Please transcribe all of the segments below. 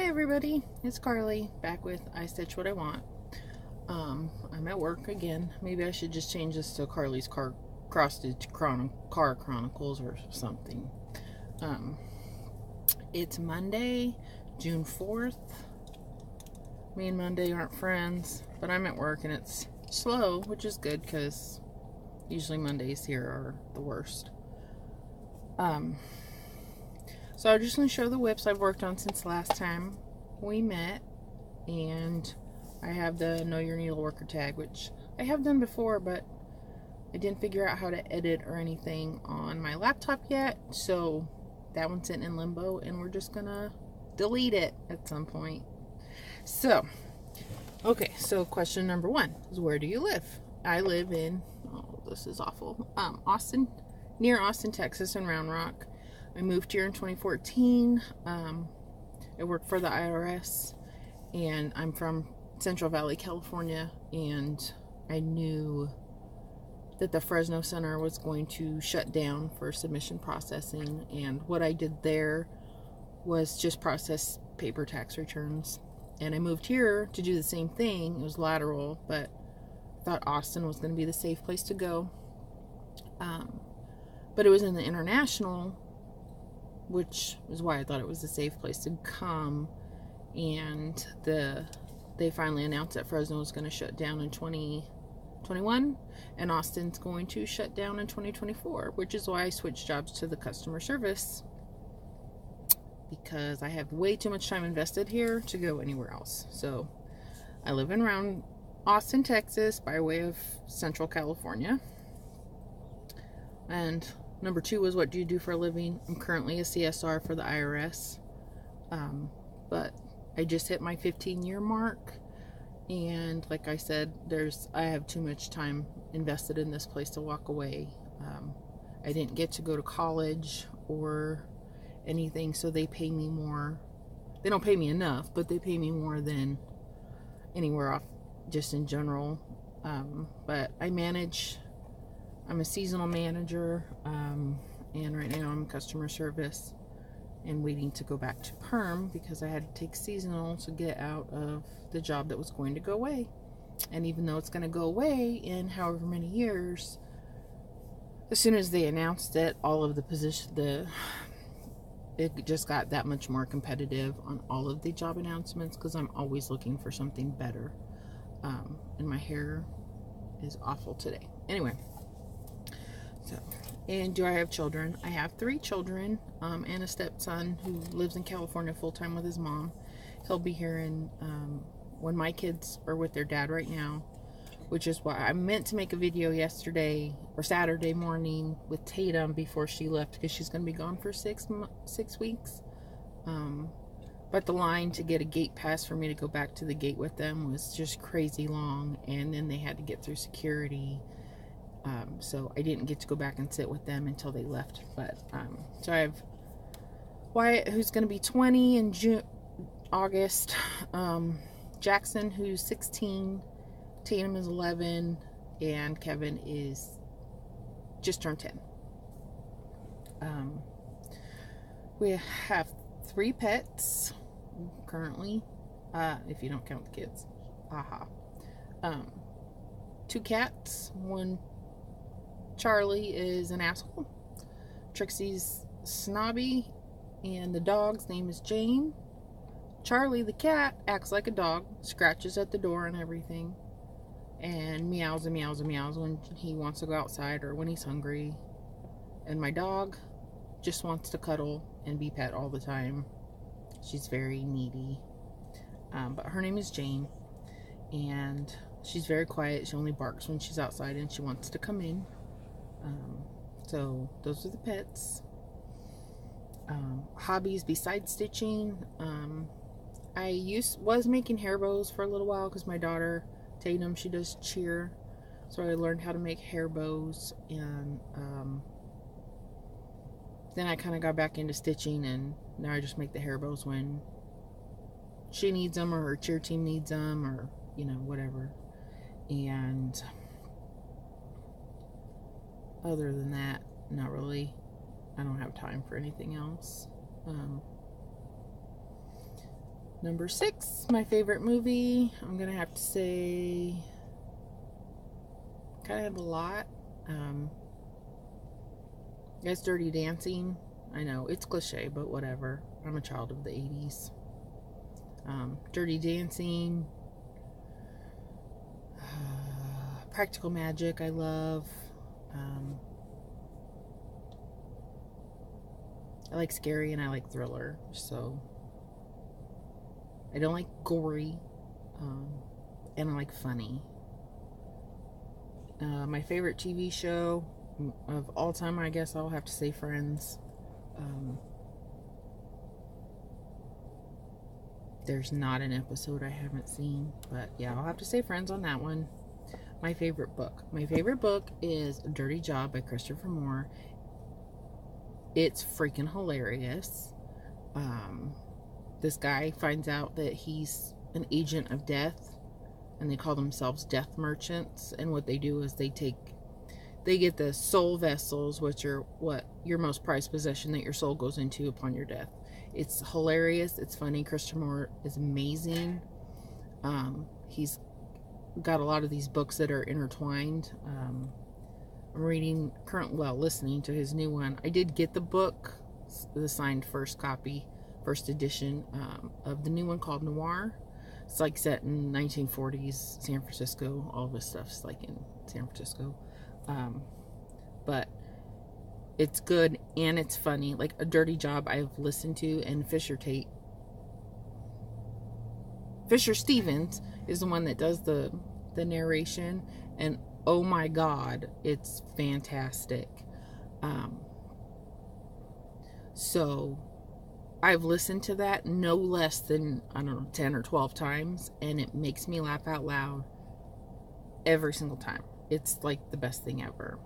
everybody, it's Carly back with I Stitch What I Want. I'm at work again. Maybe I should just change this to Carly's Car Chronicles or something. It's Monday, June 4th. Me and Monday aren't friends, but I'm at work and it's slow, which is good because usually Mondays here are the worst. So I'm just going to show the whips I've worked on since last time we met, and I have the Know Your Needle Worker tag, which I have done before, but I didn't figure out how to edit or anything on my laptop yet, so that one's sitting in limbo, and we're just going to delete it at some point. So, okay, so question number one is, where do you live? I live in, oh, this is awful, Austin, near Austin, Texas, in Round Rock. I moved here in 2014. I work for the IRS, and I'm from Central Valley, California, and I knew that the Fresno Center was going to shut down for submission processing, and what I did there was just process paper tax returns. And I moved here to do the same thing. It was lateral, but I thought Austin was going to be the safe place to go. But it was in the international, which is why I thought it was a safe place to come. And they finally announced that Fresno was going to shut down in 2021, and Austin's going to shut down in 2024, which is why I switched jobs to the customer service, because I have way too much time invested here to go anywhere else. So I live in around Austin, Texas, by way of Central California. And number two was, what do you do for a living? I'm currently a CSR for the IRS, but I just hit my 15-year mark, and like I said, I have too much time invested in this place to walk away. I didn't get to go to college or anything, so they pay me more. They don't pay me enough, but they pay me more than anywhere off, just in general. But I'm a seasonal manager, and right now I'm customer service and waiting to go back to perm because I had to take seasonal to get out of the job that was going to go away. And even though it's going to go away in however many years, as soon as they announced it, all of it just got that much more competitive on all of the job announcements, because I'm always looking for something better. And my hair is awful today. Anyway. So, and do I have children? I have 3 children, and a stepson who lives in California full-time with his mom. He'll be here when my kids are with their dad right now, which is why I meant to make a video yesterday or Saturday morning with Tatum before she left, because she's going to be gone for 6 weeks. But the line to get a gate pass for me to go back to the gate with them was just crazy long, and then they had to get through security. So I didn't get to go back and sit with them until they left. But so I have Wyatt, who's going to be 20 in August, Jackson, who's 16, Tatum is 11, and Kevin is just turned 10. We have 3 pets currently, if you don't count the kids. 2 cats. One, Charlie, is an asshole. Trixie's snobby, and the dog's name is Jane. Charlie, the cat, acts like a dog, scratches at the door and everything, and meows and meows and meows when he wants to go outside or when he's hungry. And my dog just wants to cuddle and be pet all the time. She's very needy. But her name is Jane, and she's very quiet. She only barks when she's outside and she wants to come in. So those are the pets. Hobbies besides stitching. I was making hair bows for a little while because my daughter Tatum, she does cheer, so I learned how to make hair bows, and then I kind of got back into stitching, and now I just make the hair bows when she needs them or her cheer team needs them, or whatever. And other than that, not really. I don't have time for anything else. Number 6, my favorite movie. I'm going to have to say kind of a lot. I guess Dirty Dancing. I know, it's cliche, but whatever. I'm a child of the 80s. Dirty Dancing. Practical Magic, I love. I like scary and I like thriller, so I don't like gory, and I like funny. My favorite TV show of all time, I guess I'll have to say Friends. There's not an episode I haven't seen, but yeah, I'll have to say Friends on that one. My favorite book. My favorite book is A Dirty Job by Christopher Moore. It's freaking hilarious. This guy finds out that he's an agent of death, and they call themselves death merchants, and what they do is they get the soul vessels, which are what your most prized possession that your soul goes into upon your death. It's hilarious. It's funny. Christopher Moore is amazing. He's got a lot of these books that are intertwined. I'm listening to his new one. I did get the book, the signed first edition of the new one called Noir. It's like set in 1940s San Francisco. All this stuff's like in San Francisco. But it's good and it's funny. Like A Dirty Job I've listened to, and Fisher Stevens is the one that does the narration, and oh my god, it's fantastic. So I've listened to that no less than, 10 or 12 times, and it makes me laugh out loud every single time. It's like the best thing ever.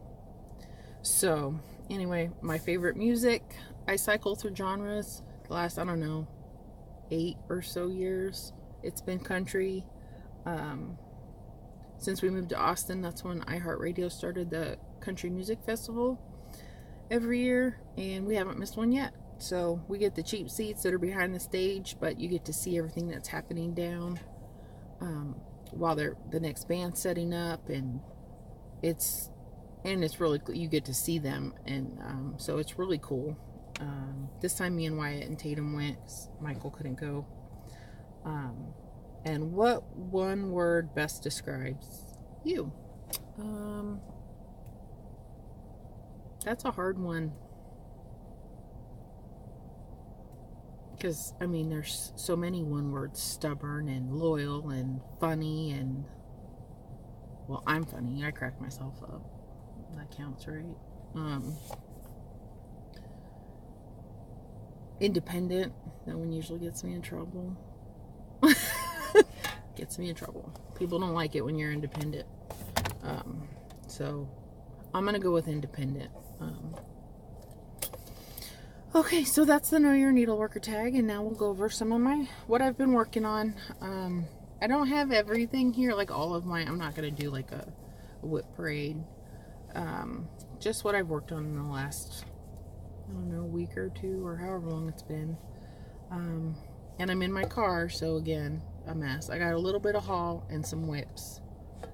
So anyway, my favorite music, I cycle through genres. The last, 8 or so years, it's been country. Since we moved to Austin, that's when iHeartRadio started the Country Music Festival every year, and we haven't missed one yet. So we get the cheap seats that are behind the stage, but you get to see everything that's happening down while the next band's setting up, and it's really, you get to see them, and so it's really cool. This time me and Wyatt and Tatum went. Michael couldn't go. And what one word best describes you? That's a hard one. Because, there's so many one words. Stubborn and loyal and funny and... Well, I'm funny. I crack myself up. That counts, right? Independent. That one usually gets me in trouble. Gets me in trouble. People don't like it when you're independent. So I'm gonna go with independent. Okay, so that's the Know Your Needleworker tag, and now we'll go over some of what I've been working on. I don't have everything here, like all of I'm not gonna do like a whip parade. Just what I've worked on in the last, week or two, or however long it's been. And I'm in my car, so again, a mess. I got a little bit of haul and some whips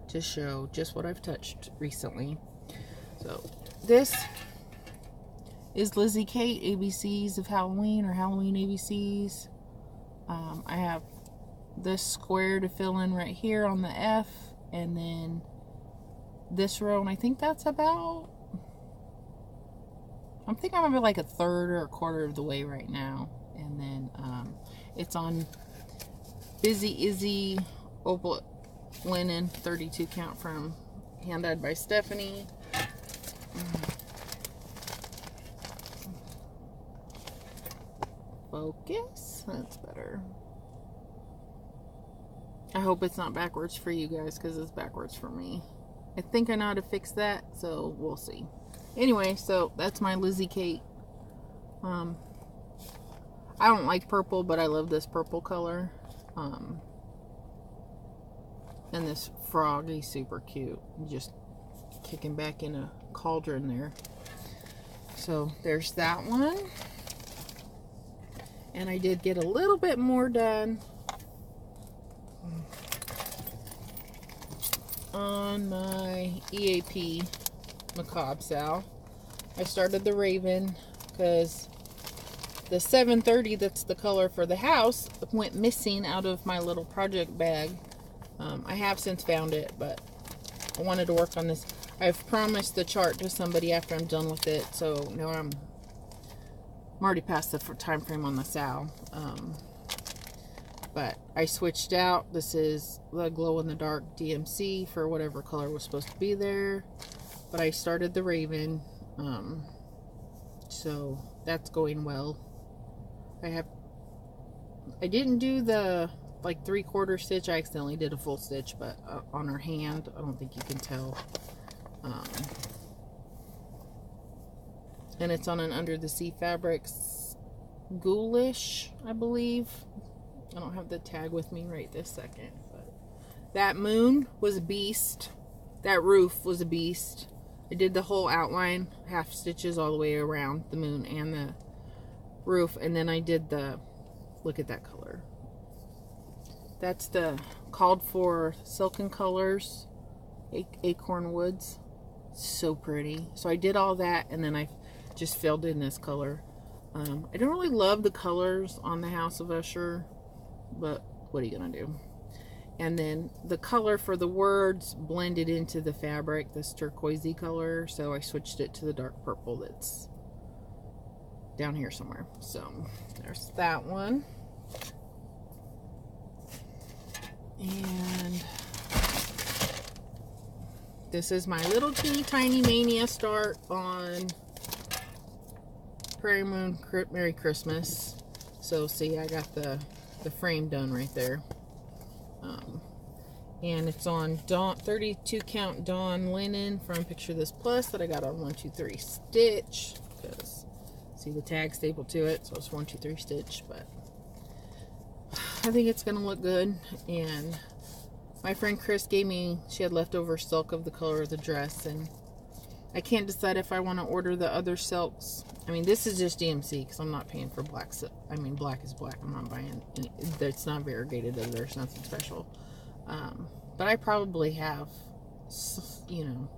to show just what I've touched recently. So this is Lizzie Kate ABCs of Halloween, or Halloween ABCs. I have this square to fill in right here on the F, and then this row, and I think that's about, I'm like a third or a quarter of the way right now. And then it's on Busy Izzy Opal Linen 32 count from Hand Dyed by Stephanie. Focus. That's better. I hope it's not backwards for you guys, because it's backwards for me. I think I know how to fix that, so we'll see. Anyway, so that's my Lizzie Kate. I don't like purple, but I love this purple color. And this frog, he's super cute. Just kicking back in a cauldron there. So there's that one. And I did get a little bit more done on my EAP macabre sal. I started the Raven because the 730, that's the color for the house, went missing out of my little project bag. I have since found it, but I wanted to work on this. I've promised the chart to somebody after I'm done with it, so now I'm already past the time frame on the sal. But I switched out. This is the glow-in-the-dark DMC for whatever color was supposed to be there. But I started the Raven, so that's going well. I didn't do the like 3/4 stitch. I accidentally did a full stitch, but on her hand, I don't think you can tell. And it's on an Under the Sea Fabrics Ghoulish, I believe. I don't have the tag with me right this second, but that moon was a beast. That roof was a beast. I did the whole outline, half stitches all the way around the moon and the roof, and then I did the, look at that color. That's the called for silken colors, acorn woods. So pretty. So I did all that, and then I just filled in this color. I don't really love the colors on the House of Usher, but what are you gonna do? And then the color for the words blended into the fabric, this turquoisey color, so I switched it to the dark purple that's down here somewhere. So there's that one. And this is my little teeny tiny mania start on Prairie Moon Merry Christmas. So see, I got the frame done right there. And it's on Dawn 32 count Dawn linen from Picture This Plus that I got on 1, 2, 3 stitch, because see the tag stapled to it, so it's 1, 2, 3 stitch. But I think it's gonna look good. And my friend Chris gave me, she had leftover silk of the color of the dress, and I can't decide if I want to order the other silks. I mean, this is just DMC because I'm not paying for black silk. I mean, black is black. I'm not buying any, it's not variegated, there's nothing special. But I probably have, you know,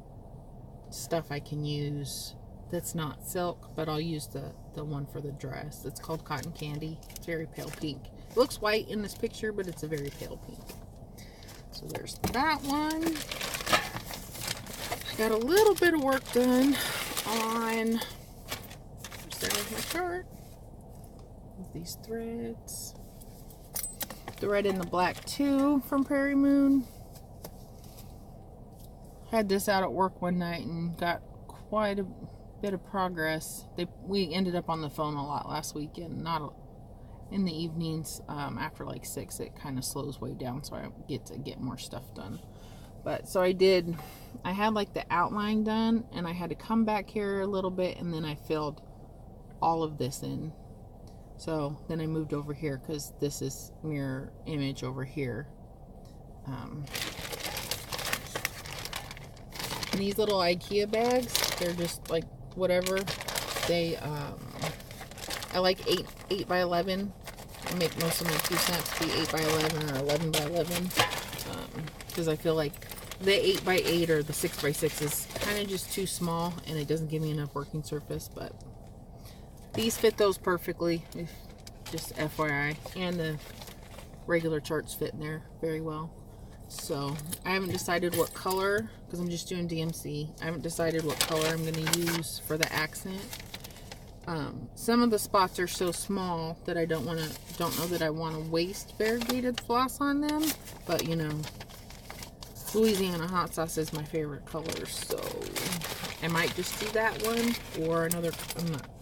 stuff I can use that's not silk, but I'll use the one for the dress. It's called Cotton Candy. It's very pale pink. It looks white in this picture, but it's a very pale pink. So there's that one. I got a little bit of work done on, there's my chart, these threads. The red and the black too from Prairie Moon. Had this out at work one night and got quite a bit of progress. We ended up on the phone a lot last weekend, not in the evenings. After like 6 it kind of slows way down, so I get to get more stuff done. But so I had like the outline done, and I had to come back here a little bit, and then I filled all of this in. So then I moved over here because this is mirror image over here. And these little IKEA bags, they're just like whatever. They I like 8 by 11. I make most of my 2 snaps be 8 by 11 or 11 by 11, because I feel like the 8 by 8 or the 6 by 6 is kind of just too small, and it doesn't give me enough working surface. But these fit those perfectly, just FYI, and the regular charts fit in there very well. So I haven't decided what color, because I'm just doing DMC. I haven't decided what color I'm going to use for the accent. Some of the spots are so small that I don't know that I want to waste variegated floss on them. But you know, Louisiana hot sauce is my favorite color, so I might just do that one or another.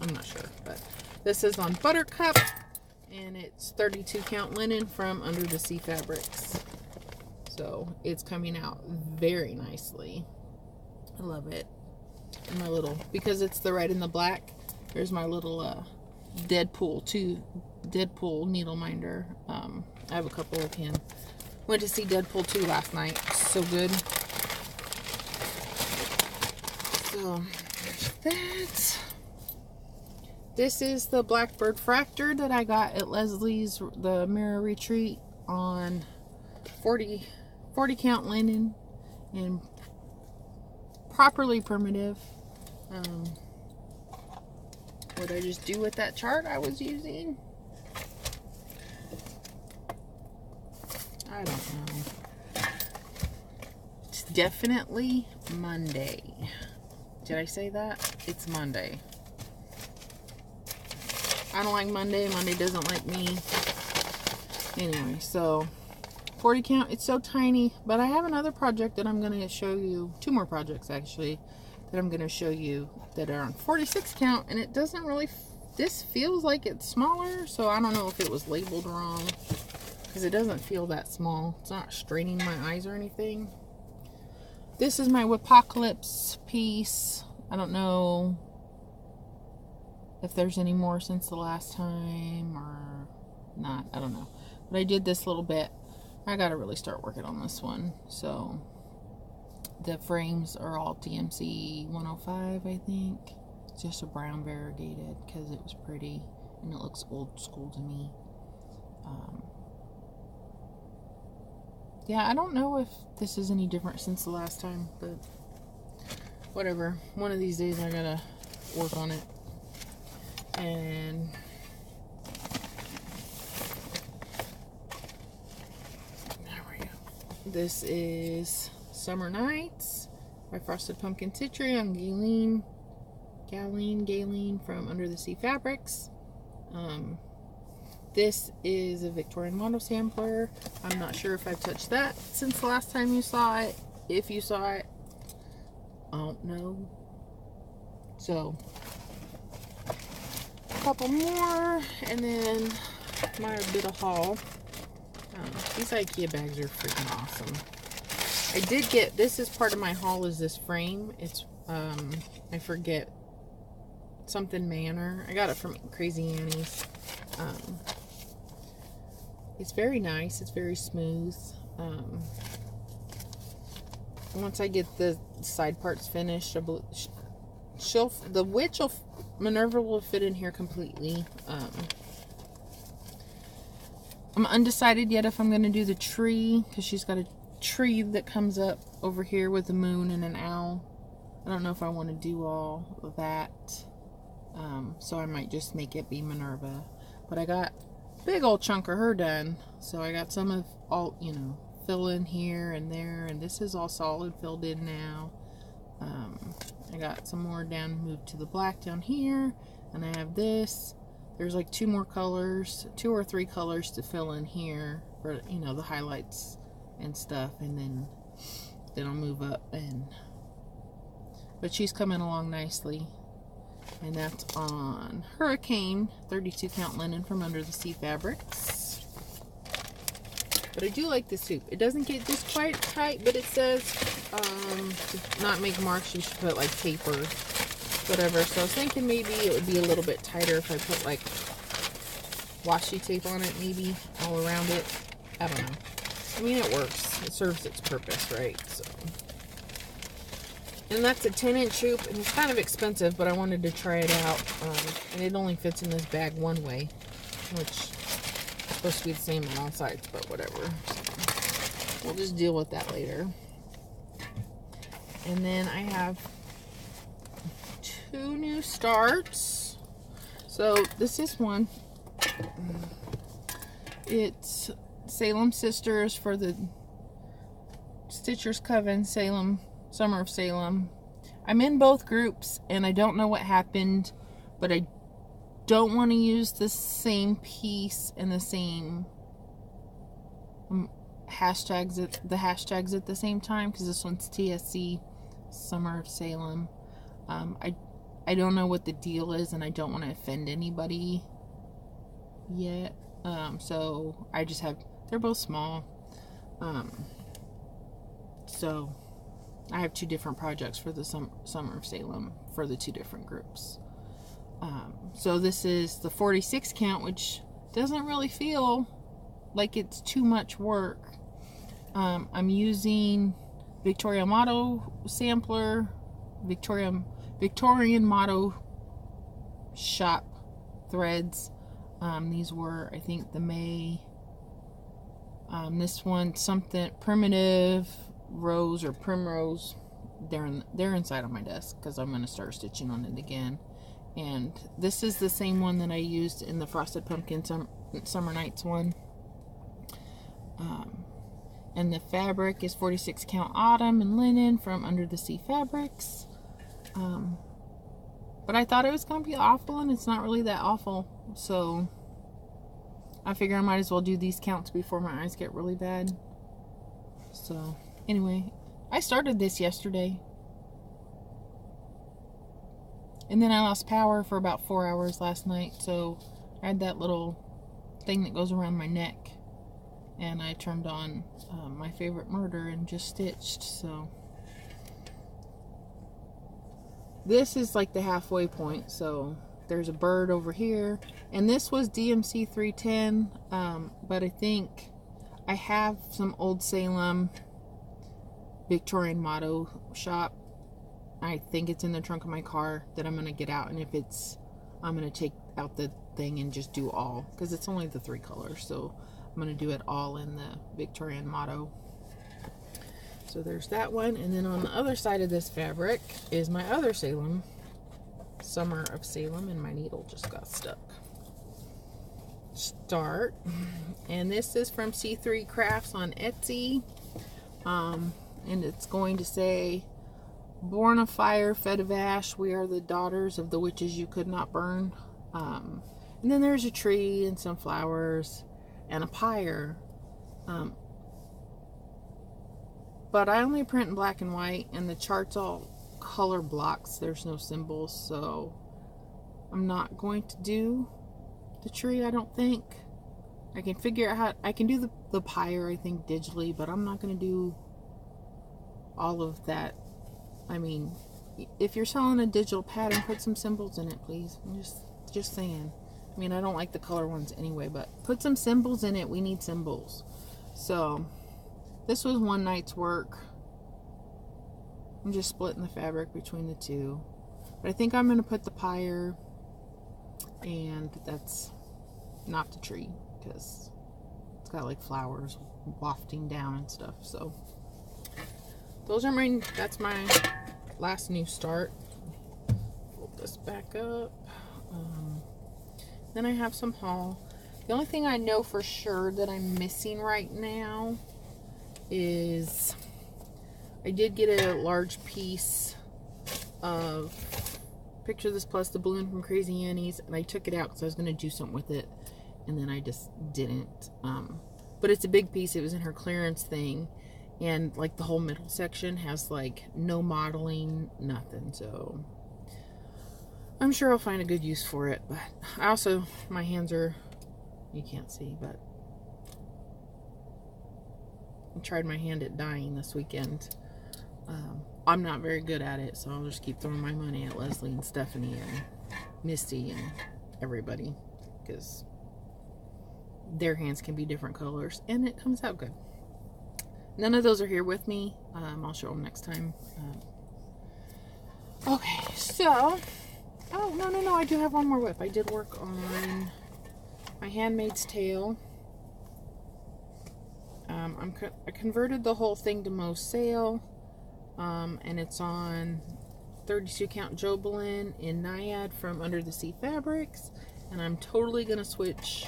I'm not sure. But this is on Buttercup, and it's 32 count linen from Under the Sea Fabrics. So it's coming out very nicely. I love it. And my little, because it's the red and the black, there's my little Deadpool needle minder. I have a couple of him. Went to see Deadpool 2 last night. So good. So there's that. This is the Blackbird Fractor that I got at Leslie's, the Mirror Retreat, on 40 count linen and properly primitive. What did I just do with that chart I was using? I don't know. It's definitely Monday. Did I say that? It's Monday. I don't like Monday. Monday doesn't like me. Anyway, so 40 count. It's so tiny. But I have another project that I'm going to show you. 2 more projects, actually, that I'm going to show you that are on 46 count. And it doesn't really... This feels like it's smaller. So I don't know if it was labeled wrong. Because it doesn't feel that small. It's not straining my eyes or anything. This is my Apocalypse piece. I don't know if there's any more since the last time or not. I don't know. But I did this little bit. I gotta really start working on this one. So the frames are all TMC 105, I think. It's just a brown variegated because it was pretty and it looks old school to me. Yeah, I don't know if this is any different since the last time, but whatever. One of these days I gotta work on it. And there we go. This is Summer Nights by Frosted Pumpkin Citry on Galeen from Under the Sea Fabrics. This is a Victorian model sampler. I'm not sure if I've touched that since the last time you saw it. If you saw it, I don't know. So, a couple more, and then my bit of haul. These IKEA bags are freaking awesome. I did get, this is part of my haul, is this frame. It's, I forget, something Manor. I got it from Crazy Annie's. It's very nice. It's very smooth. Once I get the side parts finished, Minerva will fit in here completely. I'm undecided yet if I'm going to do the tree, because she's got a tree that comes up over here with a moon and an owl. I don't know if I want to do all of that. So I might just make it be Minerva. But I got a big old chunk of her done. So I got some of all, you know, fill in here and there. And this is all solid filled in now. I got some more down, moved to the black down here. And I have this. There's like 2 more colors, 2 or 3 colors to fill in here for, you know, the highlights and stuff. And then I'll move up. But she's coming along nicely. And that's on Hurricane 32 count linen from Under the Sea Fabrics. But I do like this hoop. It doesn't get just quite tight, but it says to not make marks, you should put like tape or whatever. So I was thinking maybe it would be a little bit tighter if I put like washi tape on it, maybe all around it. I don't know. I mean, it works. It serves its purpose, right? So. And that's a 10-inch hoop, and it's kind of expensive, but I wanted to try it out. And it only fits in this bag one way, which is supposed to be the same on all sides, but whatever. So we'll just deal with that later. And then I have 2 new starts. So this is one. It's Salem Sisters for the Stitcher's Coven Salem. Summer of Salem. I'm in both groups and I don't know what happened, but I don't want to use the same piece and the same hashtags at the same time, because this one's TSC Summer of Salem. I don't know what the deal is and I don't want to offend anybody yet. So I just have, they're both small. So I have 2 different projects for the Summer of Salem for the 2 different groups. So this is the 46 count, which doesn't really feel like it's too much work. I'm using Victoria Motto sampler, Victorian Motto shop threads. These were, I think, the May. This one, something primitive rose or primrose. They're inside on my desk because I'm going to start stitching on it again. And this is the same one that I used in the Frosted Pumpkin Summer Nights one. And the fabric is 46 count autumn and linen from Under the Sea Fabrics. But I thought it was going to be awful, and it's not really that awful. So I figure I might as well do these counts before my eyes get really bad. So anyway, I started this yesterday. And then I lost power for about 4 hours last night. So I had that little thing that goes around my neck. And I turned on My Favorite Murder and just stitched. So this is like the halfway point. So there's a bird over here. And this was DMC 310. But I think I have some Old Salem Victorian motto shop. I think it's in the trunk of my car that I'm going to get out. And if it's, I'm going to take out the thing and just do all. Because it's only the 3 colors. So I'm going to do it all in the Victorian motto. So there's that one. And then on the other side of this fabric is my other Salem. Summer of Salem. And my needle just got stuck. Start. And this is from C3 Crafts on Etsy. And it's going to say, born of fire, fed of ash, we are the daughters of the witches you could not burn. And then there's a tree and some flowers and a pyre. But I only print in black and white, and the chart's all color blocks. There's no symbols, so I'm not going to do the tree, I don't think. I can figure out how, I can do the pyre, I think, digitally, but I'm not going to do all of that. I mean, if you're selling a digital pattern, put some symbols in it, please. I'm just saying. I mean, I don't like the color ones anyway, but put some symbols in it. We need symbols. So this was one night's work. I'm just splitting the fabric between the two. But I think I'm going to put the pyre, and that's not the tree, because it's got like flowers wafting down and stuff. So those are that's my last new start. Fold this back up. Then I have some haul. The only thing I know for sure that I'm missing right now is I did get a large piece of Picture This Plus, the balloon from Crazy Annie's, and I took it out because I was going to do something with it, and then I just didn't. But it's a big piece. It was in her clearance thing, and like the whole middle section has like no modeling, nothing. So I'm sure I'll find a good use for it. But I also, my hands are, you can't see, but I tried my hand at dyeing this weekend. I'm not very good at it, so I'll just keep throwing my money at Leslie and Stephanie and Misty and everybody, because their hands can be different colors and it comes out good. None of those are here with me. I'll show them next time. Okay, so, oh, no, I do have one more whip. I did work on my Handmaid's Tale. I converted the whole thing to Mo Sale, and it's on 32 count Jobelin in Naiad from Under the Sea Fabrics, and I'm totally going to switch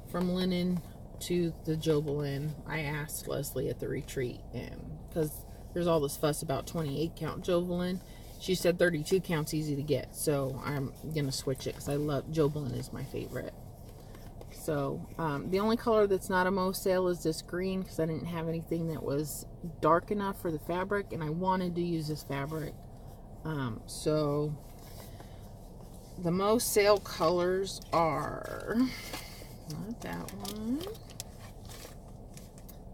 from linen to the Jobelin. I asked Leslie at the retreat, and because there's all this fuss about 28 count Jobelin, she said 32 count's easy to get, so I'm going to switch it because I love, Jobelin is my favorite. So, the only color that's not a Mo Sale is this green, because I didn't have anything that was dark enough for the fabric, and I wanted to use this fabric. So, the Mo Sale colors are, not that one.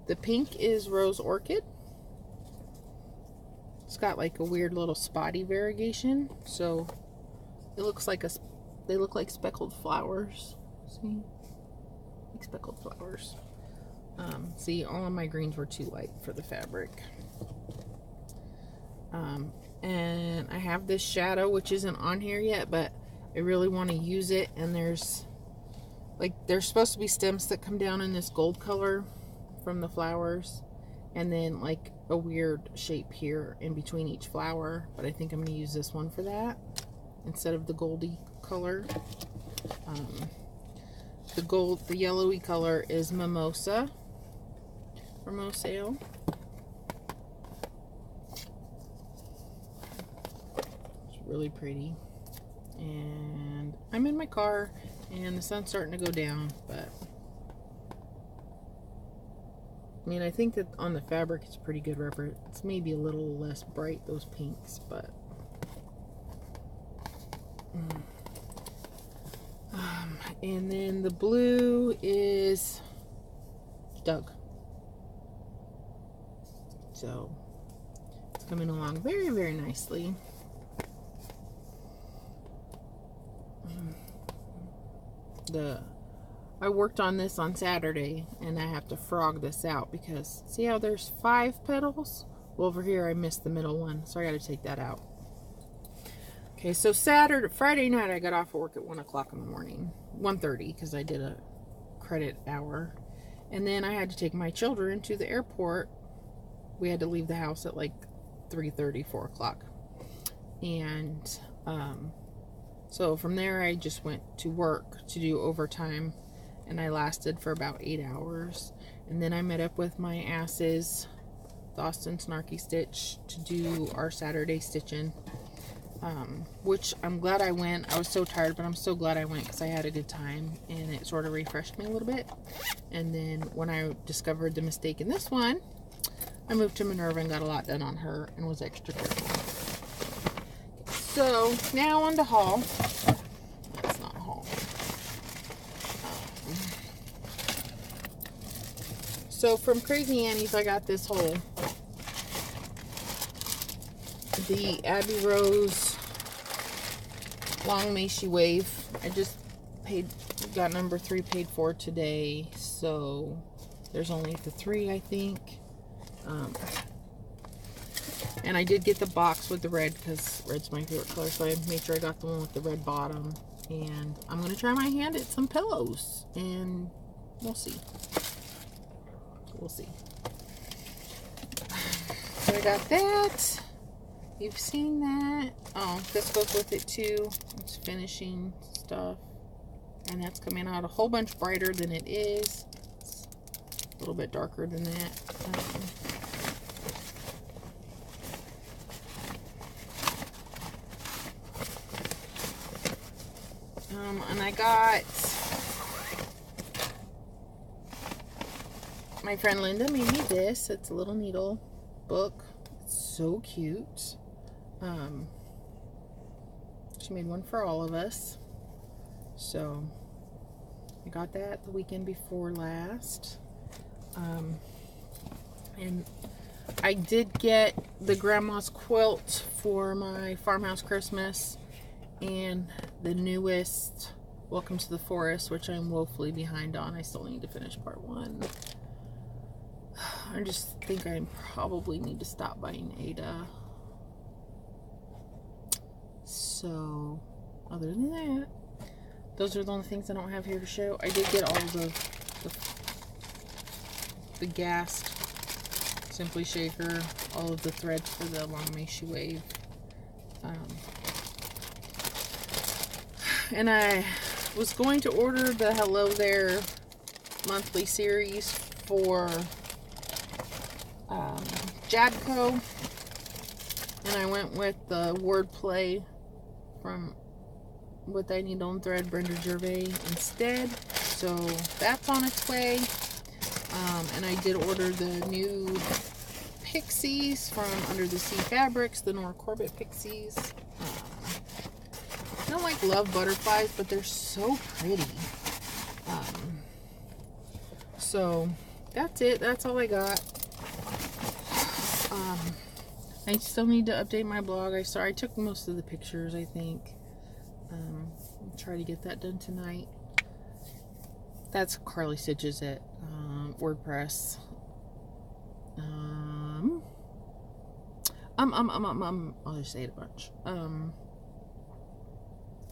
The pink is Rose Orchid. It's got like a weird little spotty variegation, so it looks like they look like speckled flowers. See? Like speckled flowers. See, all of my greens were too light for the fabric. And I have this shadow, which isn't on here yet, but I really want to use it, and there's supposed to be stems that come down in this gold color from the flowers, and then like a weird shape here in between each flower, but I think I'm going to use this one for that instead of the goldy color. The yellowy color is Mimosa from Mosale. It's really pretty. And I'm in my car, and the sun's starting to go down, but I mean, I think that on the fabric it's pretty good rubber. It's maybe a little less bright, those pinks, but and then the blue is Doug. So it's coming along very, very nicely. I worked on this on Saturday, and I have to frog this out because see how there's 5 petals? Well, over here I missed the middle one, so I got to take that out. Okay, so Friday night I got off of work at 1 o'clock in the morning, 1:30, because I did a credit hour, and then I had to take my children to the airport. We had to leave the house at like 3:30, 4 o'clock, and so from there I just went to work to do overtime, and I lasted for about 8 hours, and then I met up with my asses, the Austin Snarky Stitch, to do our Saturday stitching, which I'm glad I went. I was so tired, but I'm so glad I went because I had a good time, and it sort of refreshed me a little bit. And then when I discovered the mistake in this one, I moved to Minerva and got a lot done on her and was extra careful. So now on to haul. That's not haul. So from Crazy Annie's, I got this whole, the Abbey Rose Long May She Wave. I just got number 3 paid for today, so there's only the 3, I think. And I did get the box with the red because red's my favorite color, so I made sure I got the one with the red bottom. And I'm going to try my hand at some pillows, and we'll see. We'll see. So I got that. You've seen that. Oh, this goes with it too. It's finishing stuff. And that's coming out a whole bunch brighter than it is. It's a little bit darker than that. And I got, my friend Linda made me this. It's a little needle book. It's so cute. She made one for all of us. So I got that the weekend before last. And I did get the grandma's quilt for my farmhouse Christmas, and the newest Welcome to the Forest, which I'm woefully behind on. I still need to finish part 1. I just think I probably need to stop buying Ada. So other than that, those are the only things I don't have here to show. I did get all the Gast Simply Shaker, all of the threads for the Long May She Wave. And I was going to order the Hello There monthly series for Jadco, and I went with the Wordplay from With I Needle and Thread, Brenda Gervais, instead. So that's on its way. And I did order the new Pixies from Under the Sea Fabrics, the Nora Corbett Pixies. I don't like love butterflies, but they're so pretty. So that's it. That's all I got. I still need to update my blog. I took most of the pictures, I think. I'll try to get that done tonight. That's Carly Stitches at WordPress. I'll just say it a bunch.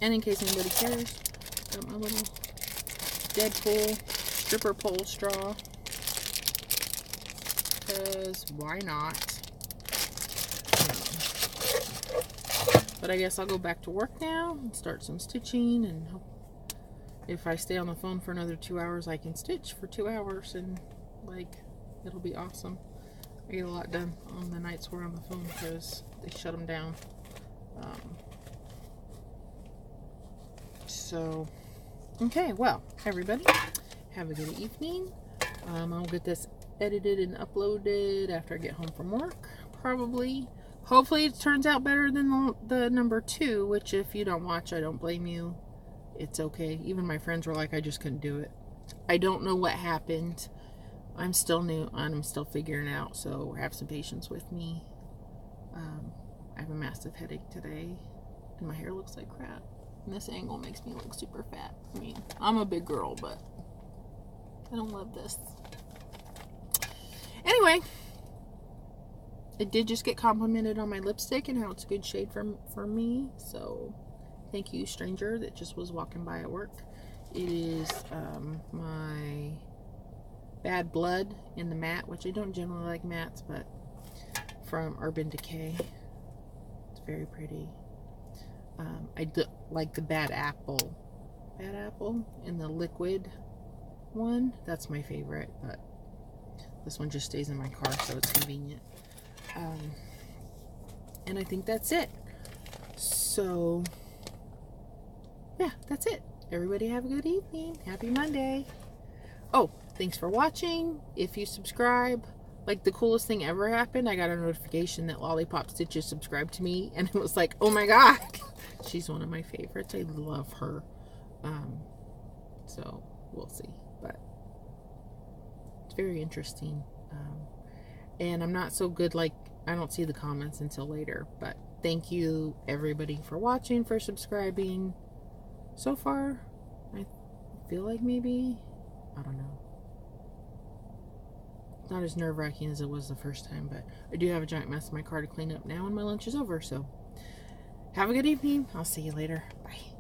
And in case anybody cares, got my little Deadpool stripper pole straw. Because why not? But I guess I'll go back to work now and start some stitching, and if I stay on the phone for another 2 hours, I can stitch for 2 hours, and like, it'll be awesome. I get a lot done on the nights we're on the phone because they shut them down. So, okay, well, everybody, have a good evening. I'll get this edited and uploaded after I get home from work, probably. Hopefully it turns out better than the number 2, which if you don't watch, I don't blame you. It's okay. Even my friends were like, I just couldn't do it. I don't know what happened. I'm still new and I'm still figuring it out, so have some patience with me. I have a massive headache today, and my hair looks like crap. And this angle makes me look super fat. I mean, I'm a big girl, but I don't love this. Anyway, it did just get complimented on my lipstick and how it's a good shade for me. So, thank you, stranger that just was walking by at work. It is my Bad Blood in the matte, which I don't generally like mattes, but from Urban Decay. It's very pretty. I do like the Bad Apple in the liquid one. That's my favorite, but this one just stays in my car, so it's convenient. And I think that's it. So, yeah, that's it. Everybody have a good evening. Happy Monday. Oh, thanks for watching. If you subscribe, like, the coolest thing ever happened, I got a notification that Lollipop Stitches subscribed to me, and it was like, oh my god, she's one of my favorites. I love her. So we'll see, but it's very interesting. And I'm not so good, like, I don't see the comments until later, but thank you everybody for watching, for subscribing. So far, I feel like maybe, I don't know, not as nerve-wracking as it was the first time, but I do have a giant mess in my car to clean up now, and my lunch is over. So have a good evening. I'll see you later. Bye.